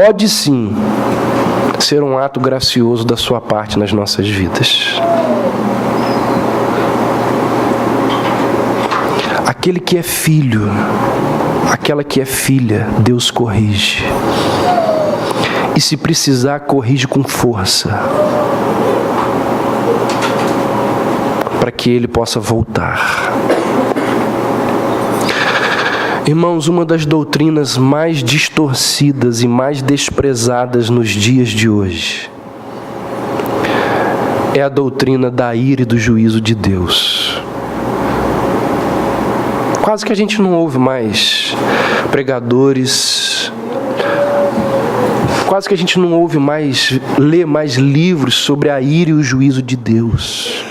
pode sim ser um ato gracioso da sua parte nas nossas vidas. Aquele que é filho, aquela que é filha, Deus corrige. E se precisar, corrige com força, para que ele possa voltar. Irmãos, uma das doutrinas mais distorcidas e mais desprezadas nos dias de hoje é a doutrina da ira e do juízo de Deus. Quase que a gente não ouve mais pregadores, quase que a gente não ouve mais, lê mais livros sobre a ira e o juízo de Deus.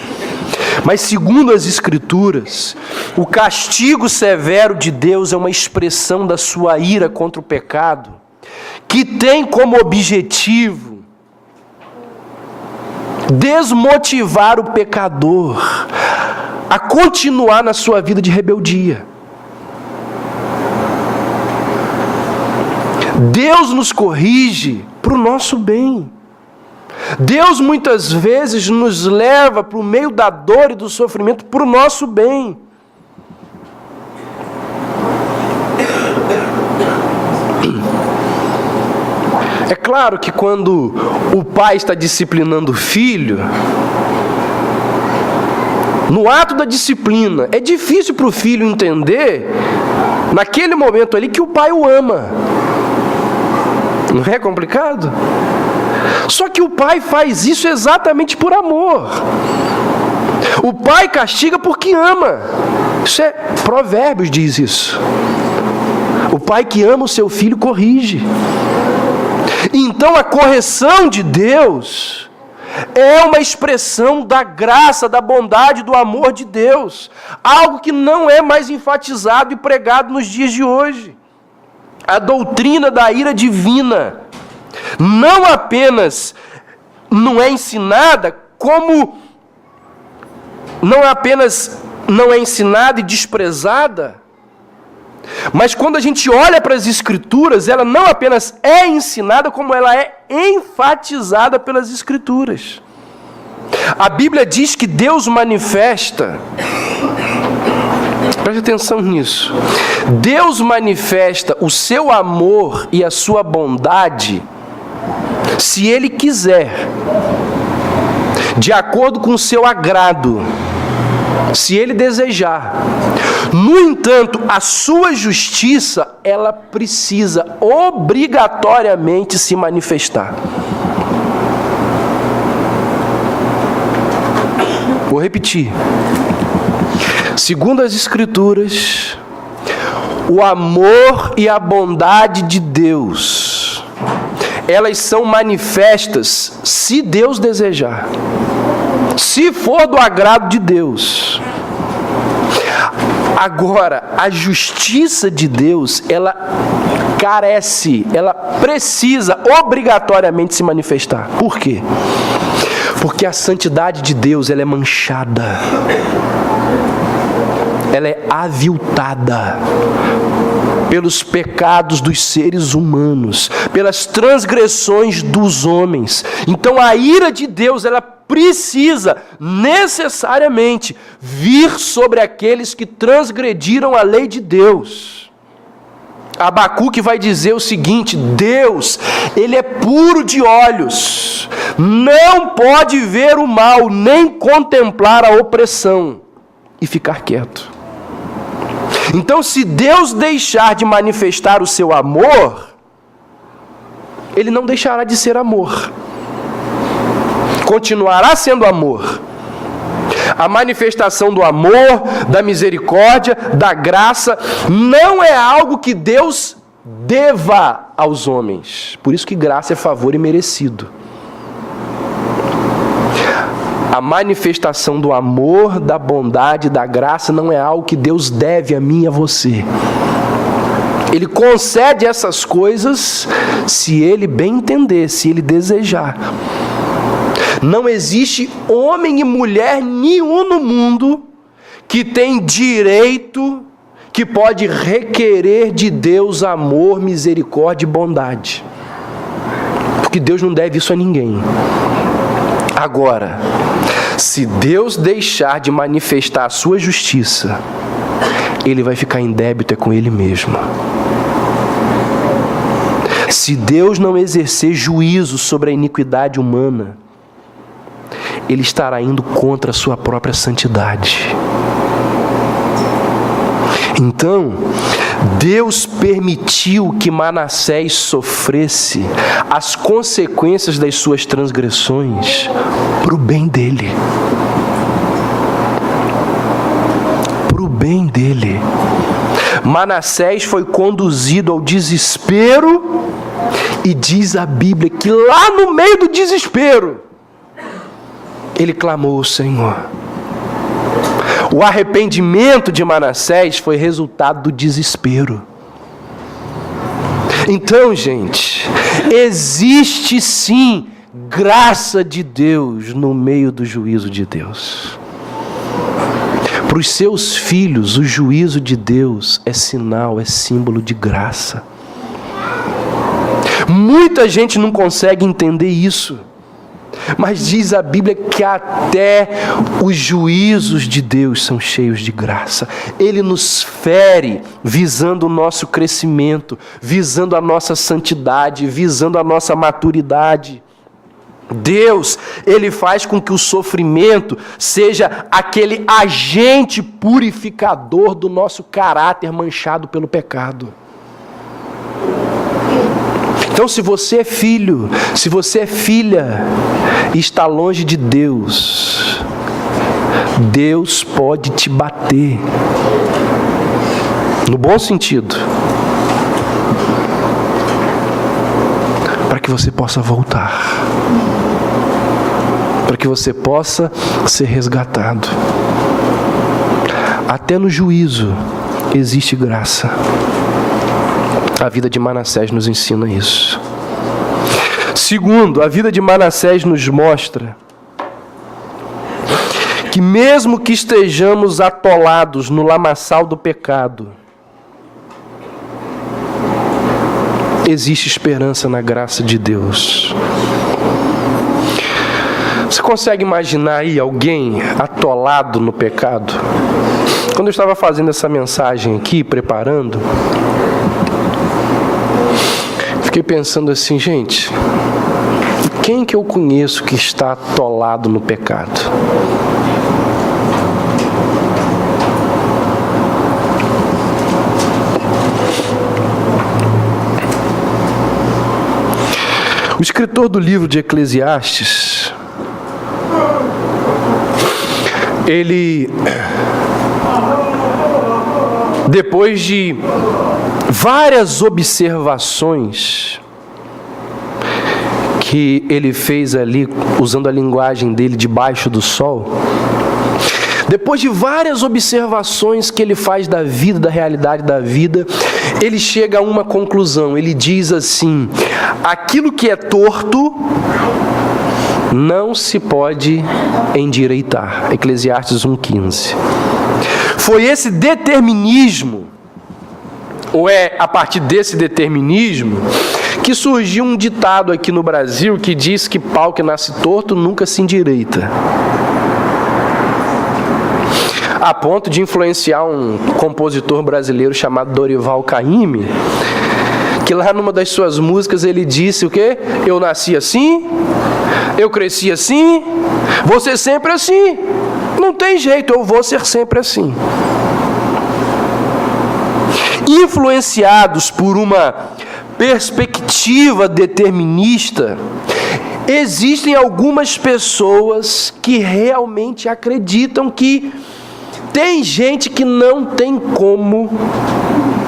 Mas segundo as Escrituras, o castigo severo de Deus é uma expressão da sua ira contra o pecado, que tem como objetivo desmotivar o pecador a continuar na sua vida de rebeldia. Deus nos corrige para o nosso bem. Deus muitas vezes nos leva para o meio da dor e do sofrimento para o nosso bem. É claro que quando o pai está disciplinando o filho, no ato da disciplina, é difícil para o filho entender, naquele momento ali, que o pai o ama. Não é complicado? Só que o pai faz isso exatamente por amor. O pai castiga porque ama. Isso é Provérbios diz isso. O pai que ama o seu filho corrige. Então a correção de Deus é uma expressão da graça, da bondade, do amor de Deus. Algo que não é mais enfatizado e pregado nos dias de hoje. A doutrina da ira divina não apenas não é ensinada, como não apenas não é ensinada e desprezada, mas quando a gente olha para as Escrituras, ela não apenas é ensinada, como ela é enfatizada pelas Escrituras. A Bíblia diz que Deus manifesta, preste atenção nisso, Deus manifesta o seu amor e a sua bondade, se Ele quiser, de acordo com o seu agrado, se Ele desejar. No entanto, a sua justiça, ela precisa obrigatoriamente se manifestar. Vou repetir. Segundo as Escrituras, o amor e a bondade de Deus, elas são manifestas se Deus desejar, se for do agrado de Deus. Agora, a justiça de Deus, ela carece, ela precisa obrigatoriamente se manifestar. Por quê? Porque a santidade de Deus, ela é manchada, ela é aviltada pelos pecados dos seres humanos, pelas transgressões dos homens. Então a ira de Deus, ela precisa necessariamente vir sobre aqueles que transgrediram a lei de Deus. Abacuque vai dizer o seguinte: Deus, Ele é puro de olhos, não pode ver o mal, nem contemplar a opressão e ficar quieto. Então, se Deus deixar de manifestar o seu amor, Ele não deixará de ser amor. Continuará sendo amor. A manifestação do amor, da misericórdia, da graça, não é algo que Deus deva aos homens. Por isso que graça é favor imerecido. A manifestação do amor, da bondade, da graça não é algo que Deus deve a mim e a você. Ele concede essas coisas se Ele bem entender, se Ele desejar. Não existe homem e mulher nenhum no mundo que tem direito, que pode requerer de Deus amor, misericórdia e bondade. Porque Deus não deve isso a ninguém. Agora, se Deus deixar de manifestar a sua justiça, Ele vai ficar em débito com Ele mesmo. Se Deus não exercer juízo sobre a iniquidade humana, Ele estará indo contra a sua própria santidade. Então, Deus permitiu que Manassés sofresse as consequências das suas transgressões para o bem dele. Para o bem dele. Manassés foi conduzido ao desespero e diz a Bíblia que lá no meio do desespero, ele clamou ao Senhor. O arrependimento de Manassés foi resultado do desespero. Então, gente, existe sim graça de Deus no meio do juízo de Deus. Para os seus filhos, o juízo de Deus é sinal, é símbolo de graça. Muita gente não consegue entender isso. Mas diz a Bíblia que até os juízos de Deus são cheios de graça. Ele nos fere visando o nosso crescimento, visando a nossa santidade, visando a nossa maturidade. Deus, Ele faz com que o sofrimento seja aquele agente purificador do nosso caráter manchado pelo pecado. Então, se você é filho, se você é filha e está longe de Deus, Deus pode te bater, no bom sentido, para que você possa voltar, para que você possa ser resgatado. Até no juízo existe graça. A vida de Manassés nos ensina isso. Segundo, a vida de Manassés nos mostra que mesmo que estejamos atolados no lamaçal do pecado, existe esperança na graça de Deus. Você consegue imaginar aí alguém atolado no pecado? Quando eu estava fazendo essa mensagem aqui, preparando, fiquei pensando assim, gente, quem que eu conheço que está atolado no pecado? O escritor do livro de Eclesiastes, ele, depois de várias observações que ele fez ali, usando a linguagem dele, debaixo do sol, depois de várias observações que ele faz da vida, da realidade da vida, ele chega a uma conclusão. Ele diz assim: aquilo que é torto não se pode endireitar. Eclesiastes 1,15. Foi esse determinismo, ou é a partir desse determinismo, que surgiu um ditado aqui no Brasil que diz que pau que nasce torto nunca se endireita. A ponto de influenciar um compositor brasileiro chamado Dorival Caymmi, que lá numa das suas músicas ele disse o quê? Eu nasci assim, eu cresci assim, vou ser sempre assim. Não tem jeito, eu vou ser sempre assim. Influenciados por uma perspectiva determinista, existem algumas pessoas que realmente acreditam que tem gente que não tem como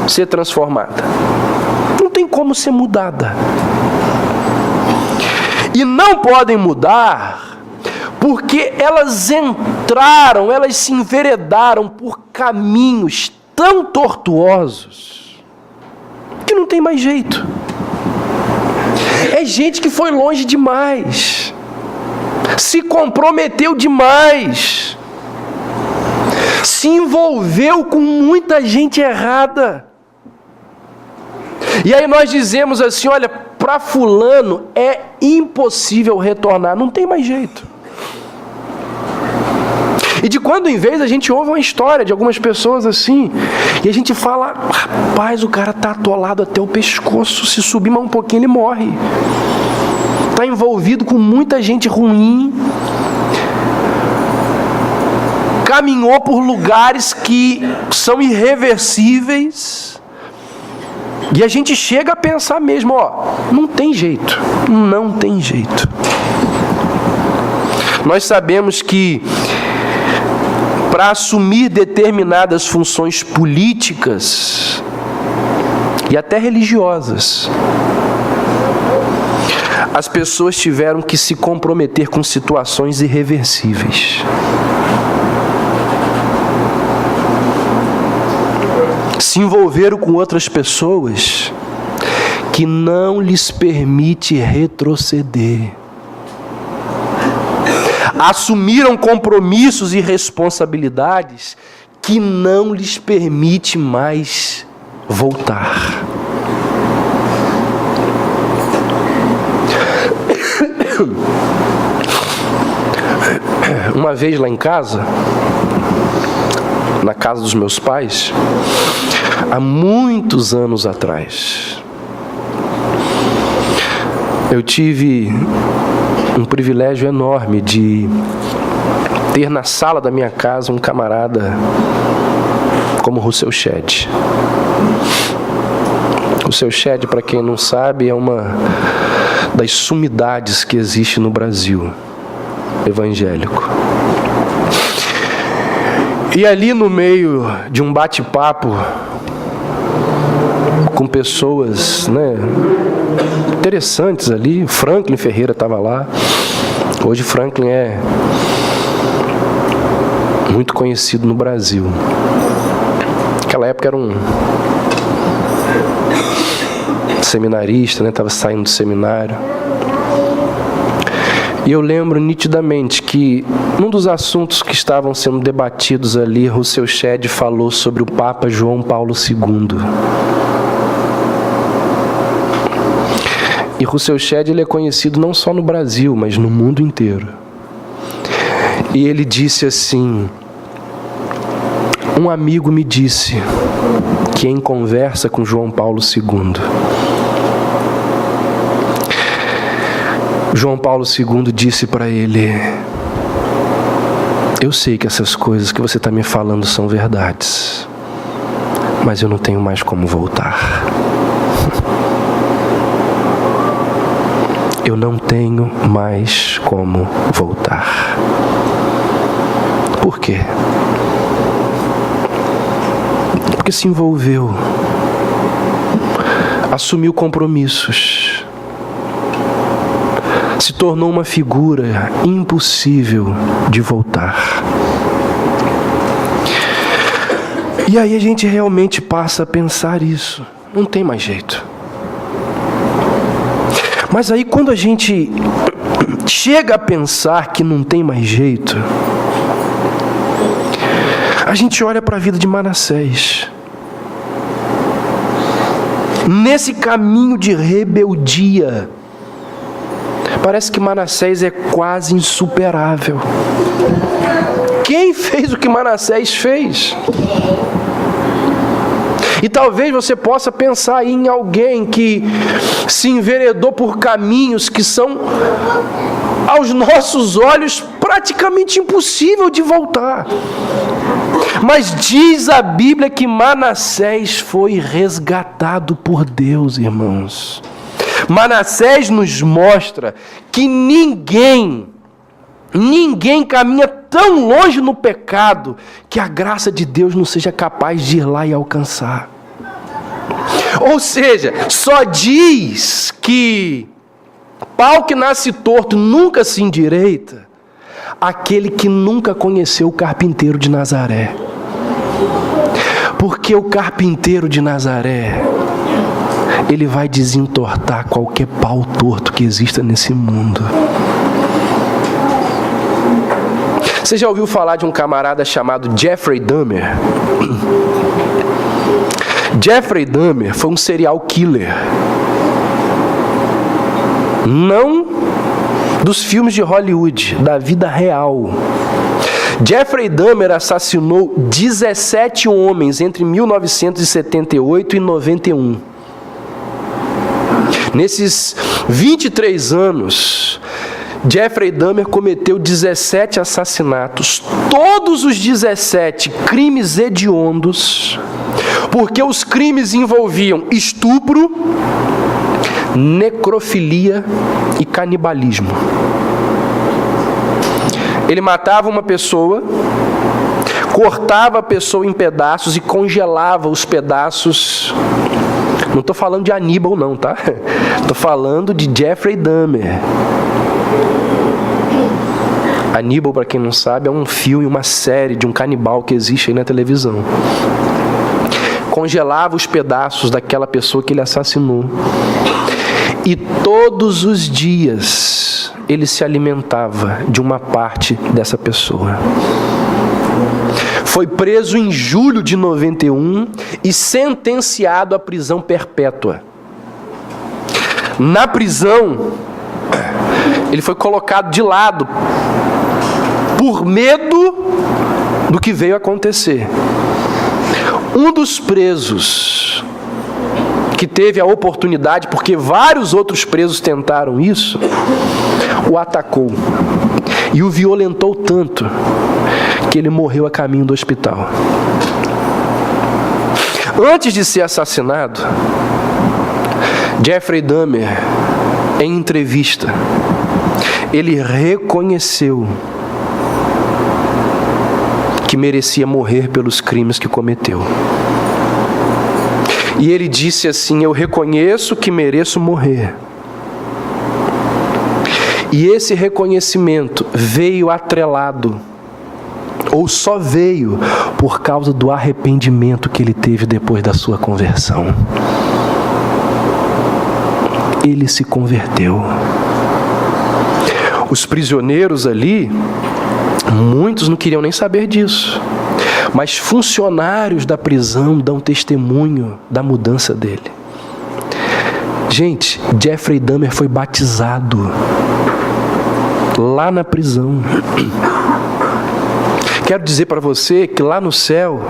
ser transformada, não tem como ser mudada. E não podem mudar porque elas entraram, elas se enveredaram por caminhos tão tortuosos que não tem mais jeito. É gente que foi longe demais, se comprometeu demais, se envolveu com muita gente errada. E aí nós dizemos assim, olha, para fulano é impossível retornar, não tem mais jeito. E de quando em vez a gente ouve uma história de algumas pessoas assim, e a gente fala, rapaz, o cara está atolado até o pescoço, se subir mais um pouquinho ele morre. Está envolvido com muita gente ruim, caminhou por lugares que são irreversíveis, e a gente chega a pensar mesmo, não tem jeito, não tem jeito. Nós sabemos que para assumir determinadas funções políticas e até religiosas, as pessoas tiveram que se comprometer com situações irreversíveis. Se envolveram com outras pessoas que não lhes permite retroceder. Assumiram compromissos e responsabilidades que não lhes permite mais voltar. Uma vez lá em casa, na casa dos meus pais, há muitos anos atrás, eu tive um privilégio enorme de ter na sala da minha casa um camarada como Russell Shedd. Russell Shedd, para quem não sabe, é uma das sumidades que existe no Brasil evangélico. E ali no meio de um bate-papo com pessoas, interessantes ali, Franklin Ferreira estava lá. Hoje Franklin é muito conhecido no Brasil. Naquela época era um seminarista, estava saindo do seminário. E eu lembro nitidamente que num dos assuntos que estavam sendo debatidos ali, Russell Shedd falou sobre o Papa João Paulo II. E Russell Shedd, ele é conhecido não só no Brasil, mas no mundo inteiro. E ele disse assim: um amigo me disse que em conversa com João Paulo II, João Paulo II disse para ele: eu sei que essas coisas que você está me falando são verdades, mas eu não tenho mais como voltar. Eu não tenho mais como voltar. Por quê? Porque se envolveu, assumiu compromissos, se tornou uma figura impossível de voltar. E aí a gente realmente passa a pensar isso. Não tem mais jeito. Mas aí quando a gente chega a pensar que não tem mais jeito, a gente olha para a vida de Manassés. Nesse caminho de rebeldia, parece que Manassés é quase insuperável. Quem fez o que Manassés fez? E talvez você possa pensar aí em alguém que se enveredou por caminhos que são, aos nossos olhos, praticamente impossível de voltar. Mas diz a Bíblia que Manassés foi resgatado por Deus, irmãos. Manassés nos mostra que ninguém caminha tão longe no pecado que a graça de Deus não seja capaz de ir lá e alcançar. Ou seja, só diz que pau que nasce torto nunca se endireita aquele que nunca conheceu o carpinteiro de Nazaré. Porque o carpinteiro de Nazaré, ele vai desentortar qualquer pau torto que exista nesse mundo. Você já ouviu falar de um camarada chamado Jeffrey Dahmer? Jeffrey Dahmer foi um serial killer. não dos filmes de Hollywood, da vida real. Jeffrey Dahmer assassinou 17 homens entre 1978 e 91. Nesses 23 anos, Jeffrey Dahmer cometeu 17 assassinatos, todos os 17 crimes hediondos, porque os crimes envolviam estupro, necrofilia e canibalismo. Ele matava uma pessoa, cortava a pessoa em pedaços e congelava os pedaços. Não estou falando de Aníbal não, tá? Estou falando de Jeffrey Dahmer. Aníbal, para quem não sabe, é um filme, uma série de um canibal que existe aí na televisão. Congelava os pedaços daquela pessoa que ele assassinou. E todos os dias ele se alimentava de uma parte dessa pessoa. Foi preso em julho de 91 e sentenciado à prisão perpétua. Na prisão, ele foi colocado de lado por medo do que veio acontecer. Um dos presos que teve a oportunidade, porque vários outros presos tentaram isso, o atacou e o violentou tanto que ele morreu a caminho do hospital. Antes de ser assassinado, Jeffrey Dahmer, em entrevista, ele reconheceu que merecia morrer pelos crimes que cometeu. E ele disse assim: eu reconheço que mereço morrer. E esse reconhecimento veio atrelado, ou só veio por causa do arrependimento que ele teve depois da sua conversão. Ele se converteu. Os prisioneiros ali, muitos não queriam nem saber disso, mas funcionários da prisão dão testemunho da mudança dele. Gente, Jeffrey Dahmer foi batizado lá na prisão. Quero dizer para você que lá no céu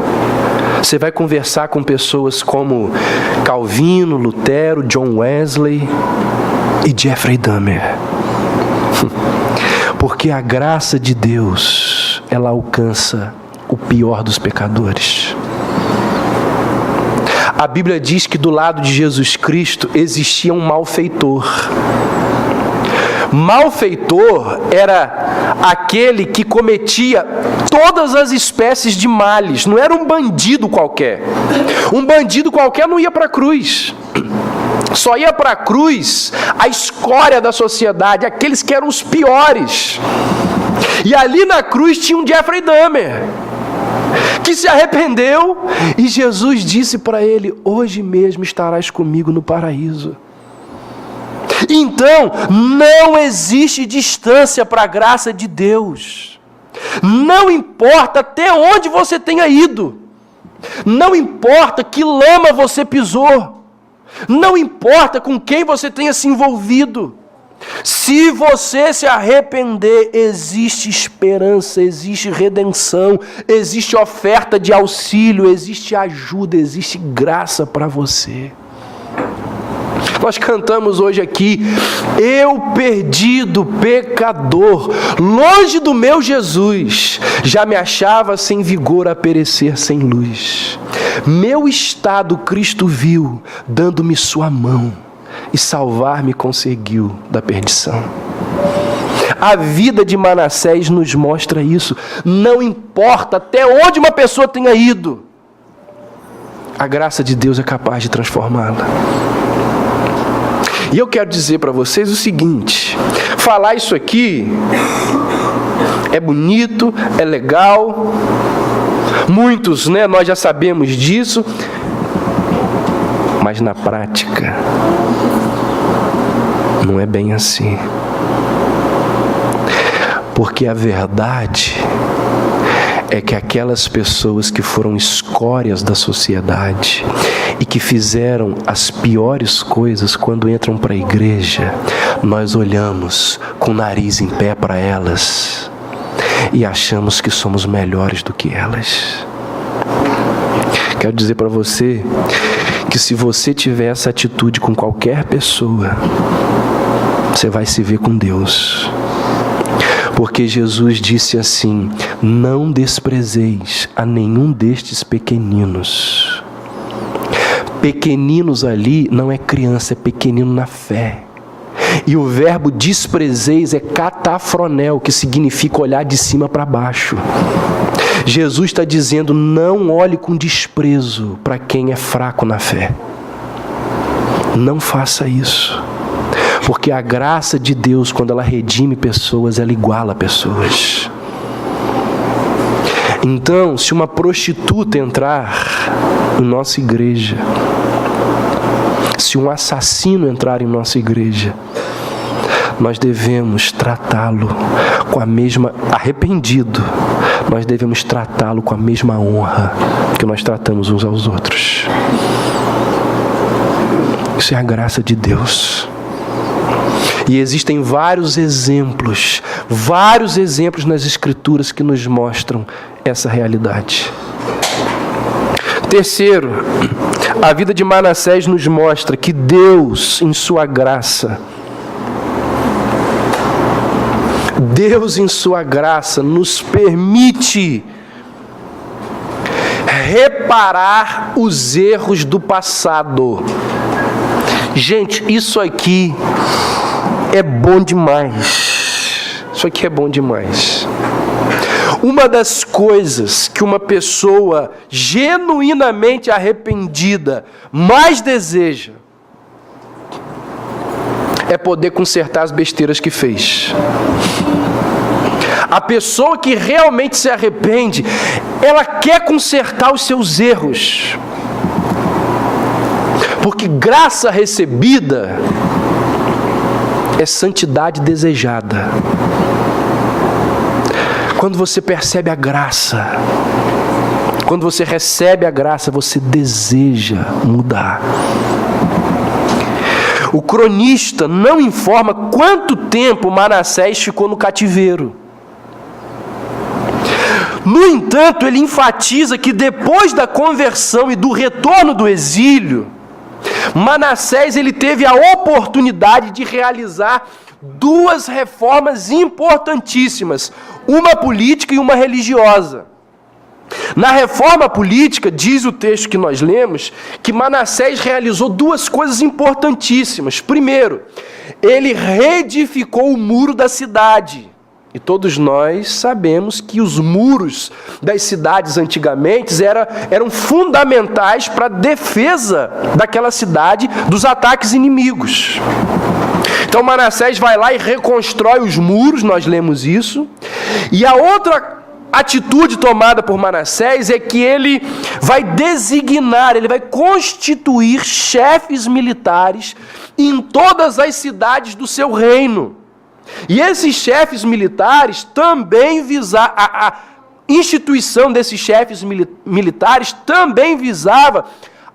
você vai conversar com pessoas como Calvino, Lutero, John Wesley e Jeffrey Dahmer. Porque a graça de Deus, ela alcança o pior dos pecadores. A Bíblia diz que do lado de Jesus Cristo existia um malfeitor. Malfeitor era aquele que cometia todas as espécies de males. Não era um bandido qualquer. Um bandido qualquer não ia para a cruz. Só ia para a cruz a escória da sociedade, aqueles que eram os piores. E ali na cruz tinha um Jeffrey Dahmer, que se arrependeu, e Jesus disse para ele: hoje mesmo estarás comigo no paraíso. Então, não existe distância para a graça de Deus. Não importa até onde você tenha ido. Não importa que lama você pisou. Não importa com quem você tenha se envolvido. Se você se arrepender, existe esperança, existe redenção, existe oferta de auxílio, existe ajuda, existe graça para você. Nós cantamos hoje aqui: eu perdido, pecador, longe do meu Jesus, já me achava sem vigor a perecer sem luz. Meu estado Cristo viu, dando-me sua mão, e salvar-me conseguiu da perdição. A vida de Manassés nos mostra isso. Não importa até onde uma pessoa tenha ido, a graça de Deus é capaz de transformá-la. E eu quero dizer para vocês o seguinte: falar isso aqui é bonito, é legal, muitos, nós já sabemos disso, mas na prática não é bem assim. Porque a verdade é que aquelas pessoas que foram escórias da sociedade, e que fizeram as piores coisas, quando entram para a igreja, nós olhamos com o nariz em pé para elas e achamos que somos melhores do que elas. Quero dizer para você que se você tiver essa atitude com qualquer pessoa, você vai se ver com Deus. Porque Jesus disse assim: não desprezeis a nenhum destes pequeninos. Pequeninos ali não é criança, é pequenino na fé. E o verbo desprezeis é catafronel, que significa olhar de cima para baixo. Jesus está dizendo: não olhe com desprezo para quem é fraco na fé. Não faça isso. Porque a graça de Deus, quando ela redime pessoas, ela iguala pessoas. Então, se uma prostituta entrar em nossa igreja, se um assassino entrar em nossa igreja, nós devemos tratá-lo com a mesma, arrependido, nós devemos tratá-lo com a mesma honra que nós tratamos uns aos outros. Isso é a graça de Deus. E existem vários exemplos nas Escrituras que nos mostram essa realidade. Terceiro, a vida de Manassés nos mostra que Deus, em sua graça, nos permite reparar os erros do passado. Gente, isso aqui é bom demais. Isso aqui é bom demais. Uma das coisas que uma pessoa genuinamente arrependida mais deseja é poder consertar as besteiras que fez. A pessoa que realmente se arrepende, ela quer consertar os seus erros. Porque graça recebida é santidade desejada. Quando você percebe a graça, quando você recebe a graça, você deseja mudar. O cronista não informa quanto tempo Manassés ficou no cativeiro. No entanto, ele enfatiza que depois da conversão e do retorno do exílio, Manassés ele teve a oportunidade de realizar duas reformas importantíssimas, uma política e uma religiosa. Na reforma política, diz o texto que nós lemos, que Manassés realizou duas coisas importantíssimas. Primeiro, ele reedificou o muro da cidade. E todos nós sabemos que os muros das cidades antigamente eram fundamentais para a defesa daquela cidade dos ataques inimigos. Então Manassés vai lá e reconstrói os muros, nós lemos isso. E a outra atitude tomada por Manassés é que ele vai designar, ele vai constituir chefes militares em todas as cidades do seu reino. E esses chefes militares também a instituição desses chefes militares também visava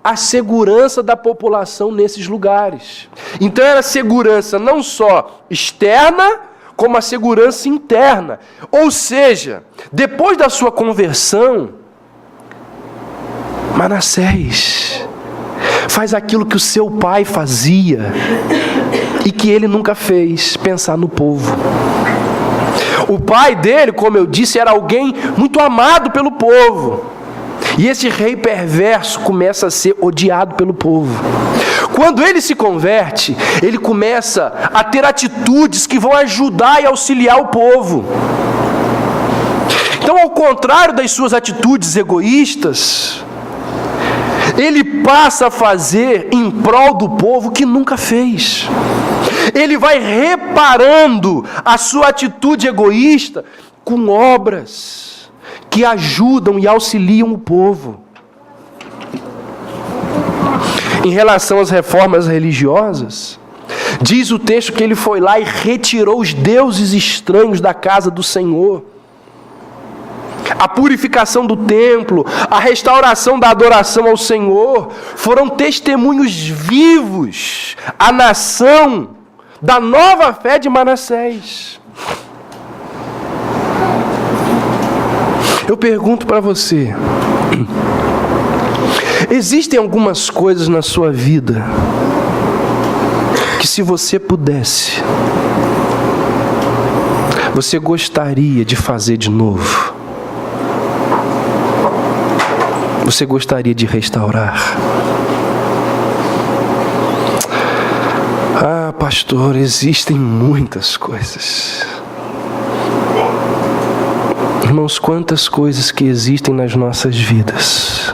a segurança da população nesses lugares. Então era segurança não só externa, como a segurança interna. Ou seja, depois da sua conversão, Manassés faz aquilo que o seu pai fazia e que ele nunca fez, pensar no povo. O pai dele, como eu disse, era alguém muito amado pelo povo. E esse rei perverso começa a ser odiado pelo povo. Quando ele se converte, ele começa a ter atitudes que vão ajudar e auxiliar o povo. Então, ao contrário das suas atitudes egoístas, ele passa a fazer em prol do povo que nunca fez. Ele vai reparando a sua atitude egoísta com obras que ajudam e auxiliam o povo. Em relação às reformas religiosas, diz o texto que ele foi lá e retirou os deuses estranhos da casa do Senhor. a purificação do templo, a restauração da adoração ao Senhor, foram testemunhos vivos à nação da nova fé de Manassés. Eu pergunto para você, existem algumas coisas na sua vida que, se você pudesse, você gostaria de fazer de novo? Você gostaria de restaurar? Ah, pastor, existem muitas coisas. Irmãos, quantas coisas que existem nas nossas vidas,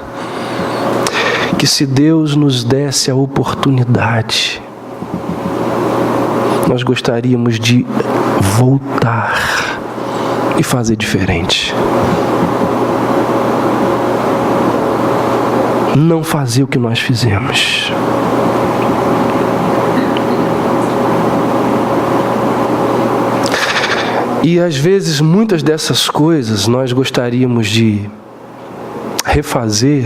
que se Deus nos desse a oportunidade, nós gostaríamos de voltar e fazer diferente. Não fazer o que nós fizemos. E às vezes muitas dessas coisas nós gostaríamos de refazer,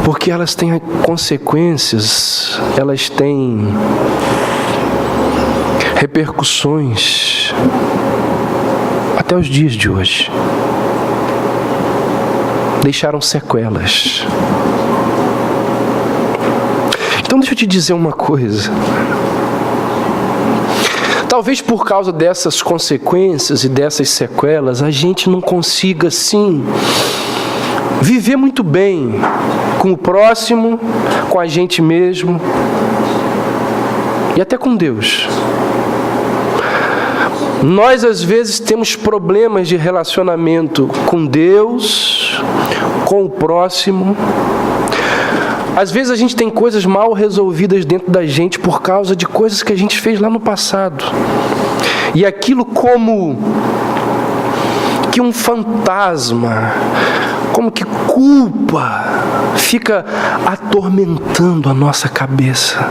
porque elas têm consequências, elas têm repercussões até os dias de hoje. Deixaram sequelas. Então deixa eu te dizer uma coisa. Talvez por causa dessas consequências e dessas sequelas, a gente não consiga, sim, viver muito bem com o próximo, com a gente mesmo e até com Deus. Nós, às vezes, temos problemas de relacionamento com Deus, com o próximo. Às vezes a gente tem coisas mal resolvidas dentro da gente por causa de coisas que a gente fez lá no passado. E aquilo como que um fantasma, como que culpa, fica atormentando a nossa cabeça.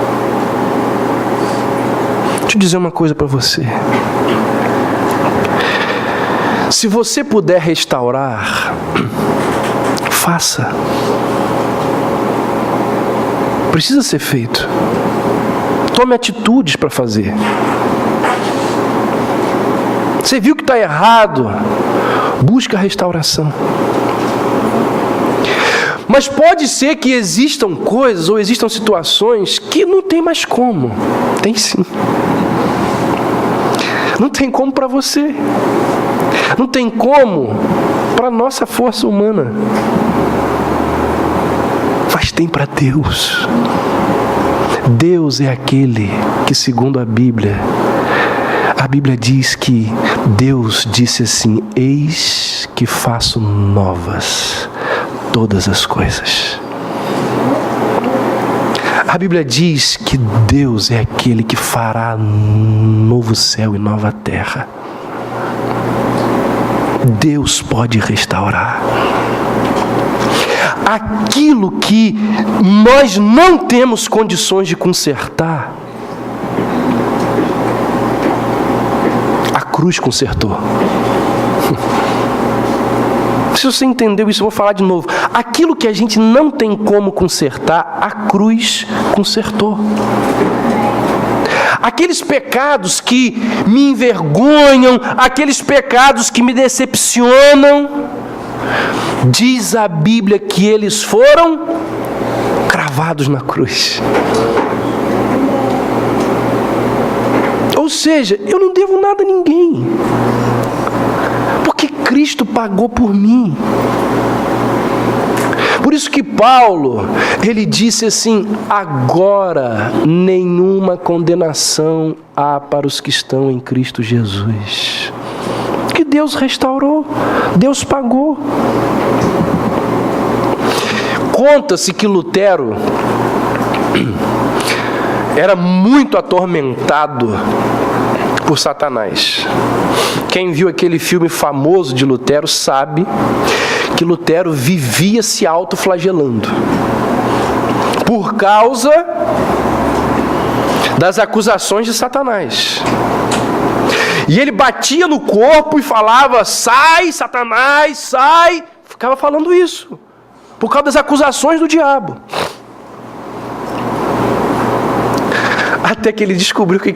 Deixa eu dizer uma coisa para você. Se você puder restaurar, faça. Precisa ser feito. Tome atitudes para fazer. Você viu que está errado, busca a restauração. Mas pode ser que existam coisas ou existam situações que não tem mais como. Tem sim. Não tem como para você. Não tem como para a nossa força humana. Mas tem para Deus. Deus é aquele que, segundo a Bíblia diz que Deus disse assim: eis que faço novas todas as coisas. A Bíblia diz que Deus é aquele que fará novo céu e nova terra. Deus pode restaurar aquilo que nós não temos condições de consertar. A cruz consertou. Se você entendeu isso, eu vou falar de novo. Aquilo que a gente não tem como consertar, a cruz consertou. Aqueles pecados que me envergonham, aqueles pecados que me decepcionam, diz a Bíblia que eles foram cravados na cruz. Ou seja, eu não devo nada a ninguém, porque Cristo pagou por mim. Por isso que Paulo, ele disse assim: agora nenhuma condenação há para os que estão em Cristo Jesus. Que Deus restaurou, Deus pagou. Conta-se que Lutero era muito atormentado por Satanás. Quem viu aquele filme famoso de Lutero sabe que Lutero vivia se autoflagelando por causa das acusações de Satanás. E ele batia no corpo e falava: sai, Satanás, sai. Ficava falando isso, por causa das acusações do diabo. Até que ele descobriu o que